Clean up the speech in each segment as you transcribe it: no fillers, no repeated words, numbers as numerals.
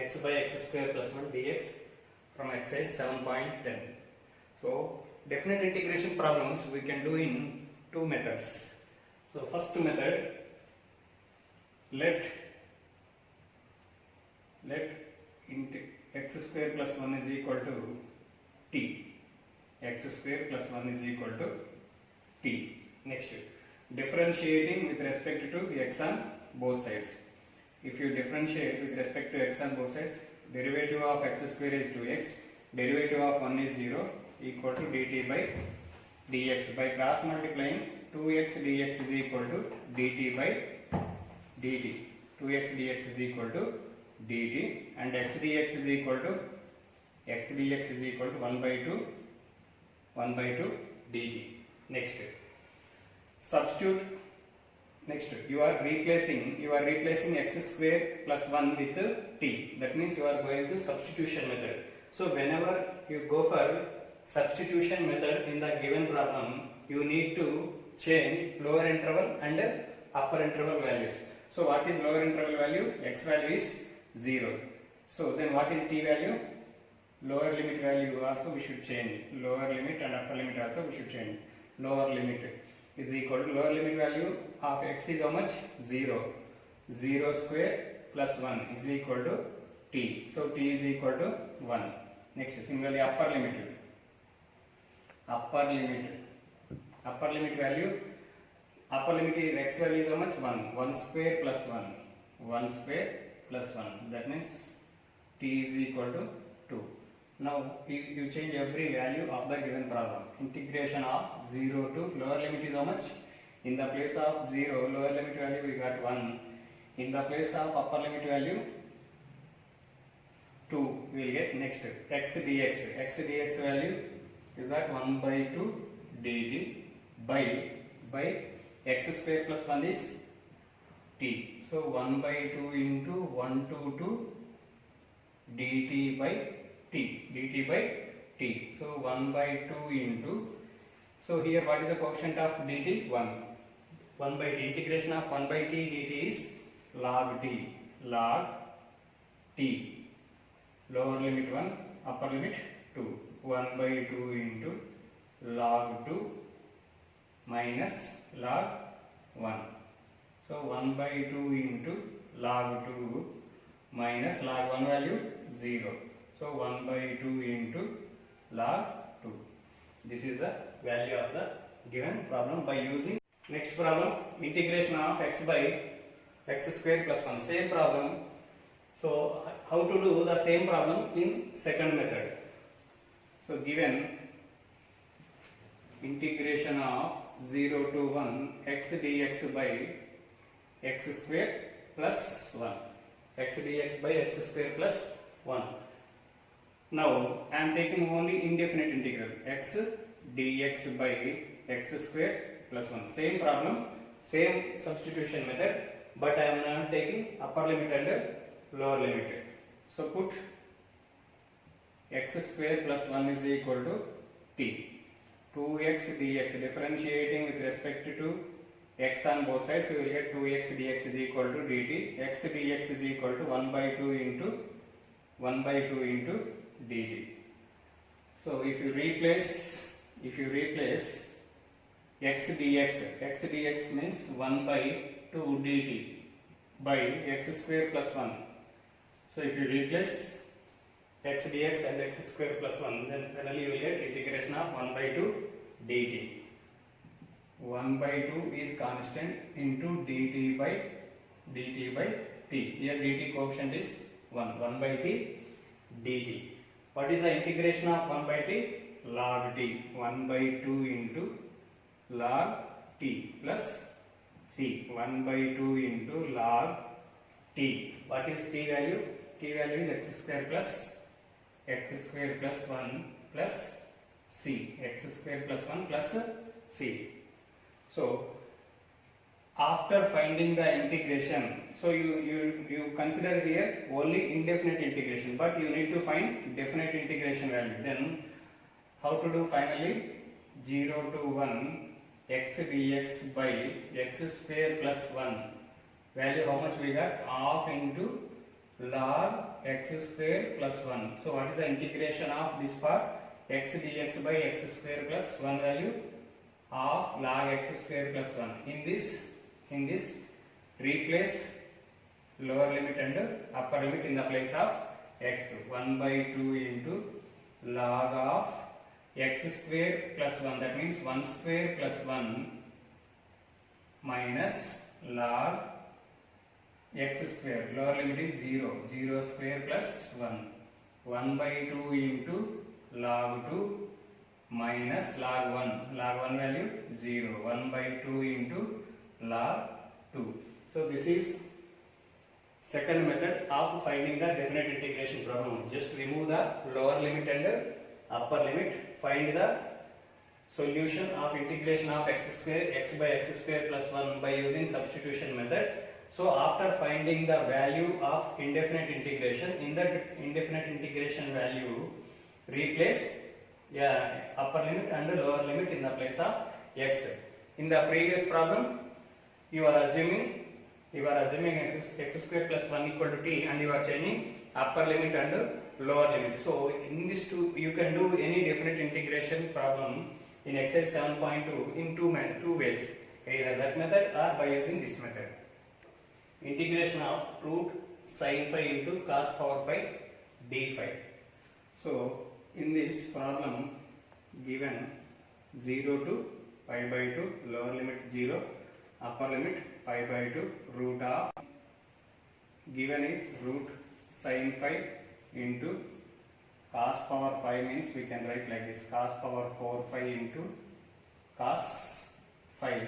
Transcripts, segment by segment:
x by x square plus 1 dx from exercise 7.10. So definite integration problems we can do in two methods. So first method, let x square plus 1 is equal to t. X square plus 1 is equal to t. Next, differentiating with respect to x on both sides. If you differentiate with respect to x on both sides, derivative of x square is 2x, derivative of 1 is 0, equal to dt by dx. By cross multiplying, 2x dx is equal to dt by dt. 2x dx is equal to dt, and x dx is equal to 1 by 2 dt. Next, substitute. Next, you are replacing x square plus 1 with t. That means you are going to substitution method. So whenever you go for substitution method in the given problem, you need to change lower interval and upper interval values. So what is lower interval value? X value is 0. So then what is t value? Lower limit value also we should change. Lower limit and upper limit also we should change. Lower limit is equal to, lower limit value of x is how much? 0. 0 square plus 1 is equal to t. So t is equal to 1. Next, similarly upper limit value, upper limit is x value is how much? 1. 1 square plus 1. 1 square plus 1. That means t is equal to 2. Now you change every value of the given problem. Integration of 0 to lower limit is how much? In the place of 0, lower limit value we got 1. In the place of upper limit value 2 we will get. Next, x dx value you got 1 by 2 dt by x square plus 1 is t. So 1 by 2 into 1 to 2 dt by t. So 1 by 2 into, so here what is the coefficient of dt? 1 by t. Integration of 1 by t dt is log t. Lower limit 1, upper limit 2. 1 by 2 into log 2 minus log 1. So 1 by 2 into log 2 minus log 1 value 0. So 1 by 2 into log 2. This is the value of the given problem by using. Next problem, integration of x by x square plus 1. Same problem. So how to do the same problem in second method? So given integration of 0 to 1 x dx by x square plus 1. X dx by x square plus 1. Now I am taking only indefinite integral, x dx by x square plus 1. Same problem, same substitution method, but I am not taking upper limit and lower limit. So put x square plus 1 is equal to t. 2x dx, differentiating with respect to x on both sides, we will get 2x dx is equal to dt. X dx is equal to 1 by 2 into dt. So if you replace x dx means 1 by 2 dt by x square plus 1. So if you replace x dx and x square plus 1, then finally you will get integration of 1 by 2 dt. 1 by 2 is constant into dt by t. Here dt coefficient is 1 by t dt. What is the integration of 1 by t? Log t. 1 by 2 into log t plus c. 1 by 2 into log t. What is t value? T value is x square plus 1 plus c. X square plus 1 plus c. So after finding the integration, so you consider here only indefinite integration, but you need to find definite integration value. Then how to do finally? 0 to 1 x dx by x square plus 1 value how much we got? Half into log x square plus 1. So what is the integration of this part? X dx by x square plus 1 value of log x square plus 1. In this replace lower limit and upper limit in the place of x. 1 by 2 into log of x square plus 1, that means 1 square plus 1 minus log x square, lower limit is 0, 0 square plus 1, 1 by 2 into log 2 minus log 1 value 0, 1 by 2 into log 2. So this is second method of finding the definite integration problem. Just remove the lower limit and upper limit, find the solution of integration of x square, x by x square plus 1 by using substitution method. So after finding the value of indefinite integration, in that indefinite integration value replace upper limit and lower limit in the place of x. In the previous problem you are assuming x square plus 1 equal to t, and you are changing upper limit and lower limit. So in this two you can do any definite integration problem in exercise 7.2 in two ways, either that method or by using this method. Integration of root sin phi into cos power phi d phi. So in this problem given 0 to pi by 2, lower limit 0, upper limit pi by 2, root of given is root sin phi into cos power phi, means we can write like this, cos power 4 phi into cos phi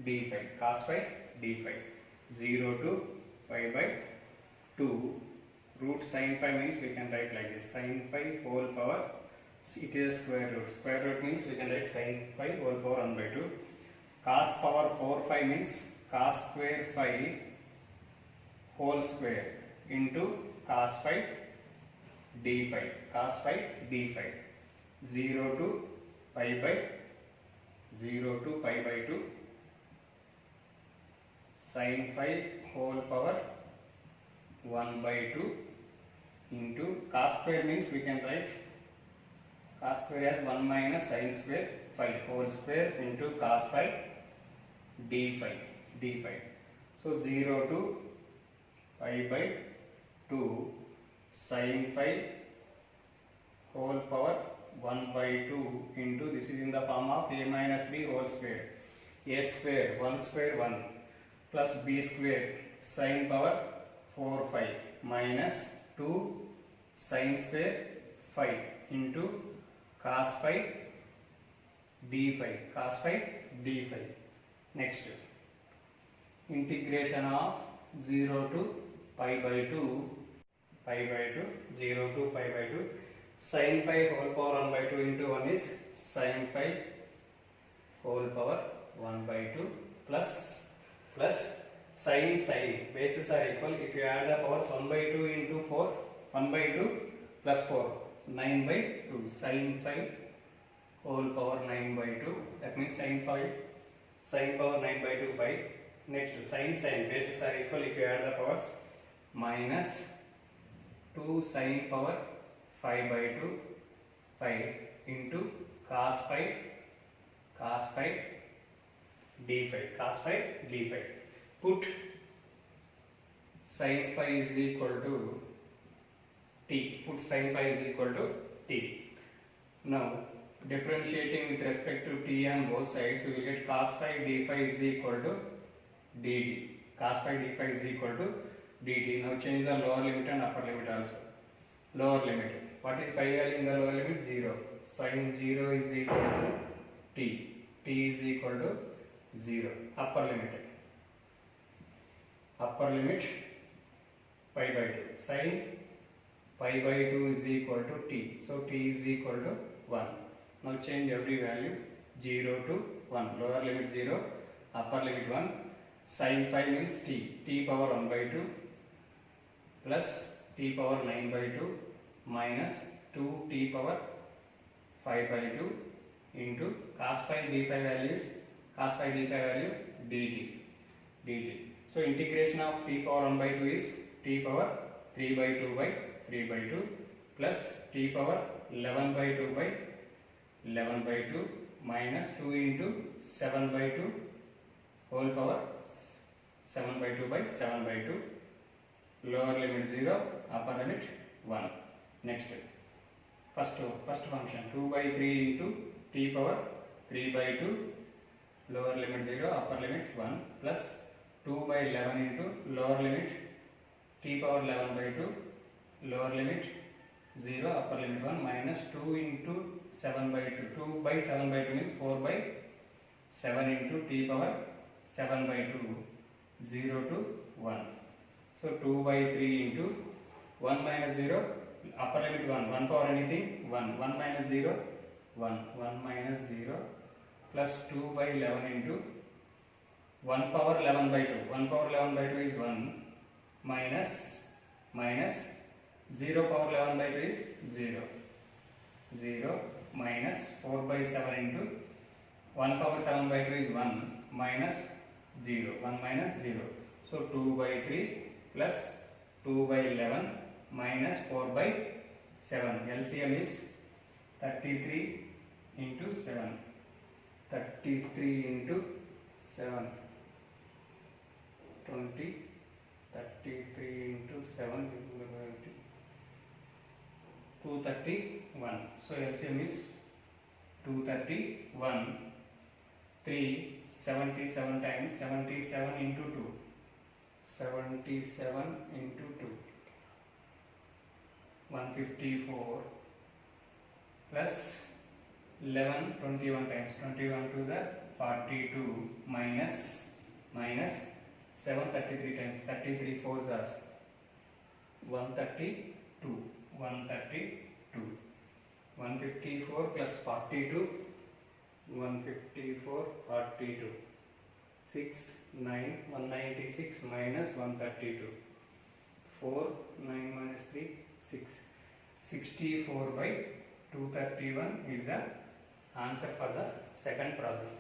d phi, cos phi d phi, 0 to pi by 2, root sin phi means we can write like this, sin phi whole power, it is square root means we can write sin phi whole power 1 by 2, cos power 4 phi means cos square phi whole square into cos phi d phi, cos phi d phi, 0 to pi by 2 sin phi whole power 1 by 2 into cos square means we can write cos square as 1 minus sin square phi whole square into cos phi d phi. So 0 to pi by 2 sin phi whole power 1 by 2 into, this is in the form of a minus b whole square, a square 1 square 1 plus b square sin power 4 phi minus 2 sin square phi into cos phi d phi. Next, integration of 0 to pi by 2, 0 to pi by 2, sin phi whole power 1 by 2 into 1 is sin phi whole power 1 by 2 plus sin, bases are equal, if you add the powers 1 by 2 into 4, 1 by 2 plus 4, 9 by 2, sin phi whole power 9 by 2, that means sin power 9 by 2 phi. Next, sin, bases are equal, if you add the powers, minus 2 sin power 5 by 2 phi into cos phi d phi. Put sin phi is equal to t. Now differentiating with respect to t on both sides, we will get cos phi d phi is equal to dt. Now change the lower limit and upper limit also. Lower limit, what is phi value in the lower limit? 0. Sin 0 is equal to t. T is equal to 0. Upper limit pi by 2. Sin pi by 2 is equal to t. So t is equal to 1. Now change every value, 0 to 1. Lower limit 0, upper limit 1. Sin phi means t power 1 by 2 plus t power 9 by 2 minus 2t power 5 by 2 into cos phi d phi value dt. So integration of t power 1 by 2 is t t power 3 by 2 by 3 by 2 plus t power 11 by 2 by 11 by 2 minus 2 into 7 by 2 whole power 7 by 2 by 7 by 2. Lower limit 0, upper limit 1. Next, first function 2 by 3 into t power 3 by 2, lower limit 0, upper limit 1, plus 2 by 11 into lower limit t power 11 by 2, lower limit 0, upper limit 1, minus 2 into 7 by 2. 2 by 7 by 2 means 4 by 7 into t power 7 by 2, 0 to 1. So 2 by 3 into 1 minus 0, upper limit 1, 1 power anything, 1, 1 minus 0, 1, 1 minus 0, plus 2 by 11 into 1 power 11 by 2, 1 power 11 by 2 is 1, minus 0 power 11 by 2 is 0, 0 minus 4 by 7 into 1 power 7 by 2 is 1, minus 0, 1 minus 0. So 2 by 3 plus 2 by 11 minus 4 by 7. LCM is 33 into 7. 33 into 7. 20. 33 into 7. 231. So LCM is 231. 3 77 times 77 into 2. 77 into 2. 154 plus 11 21 times 21 to the 42 minus 7 33 times 33 4s are 132 154 plus 42 154 42 6 9 196 minus 132 4 9 minus 3 6 64 by 231 is the answer for the second problem.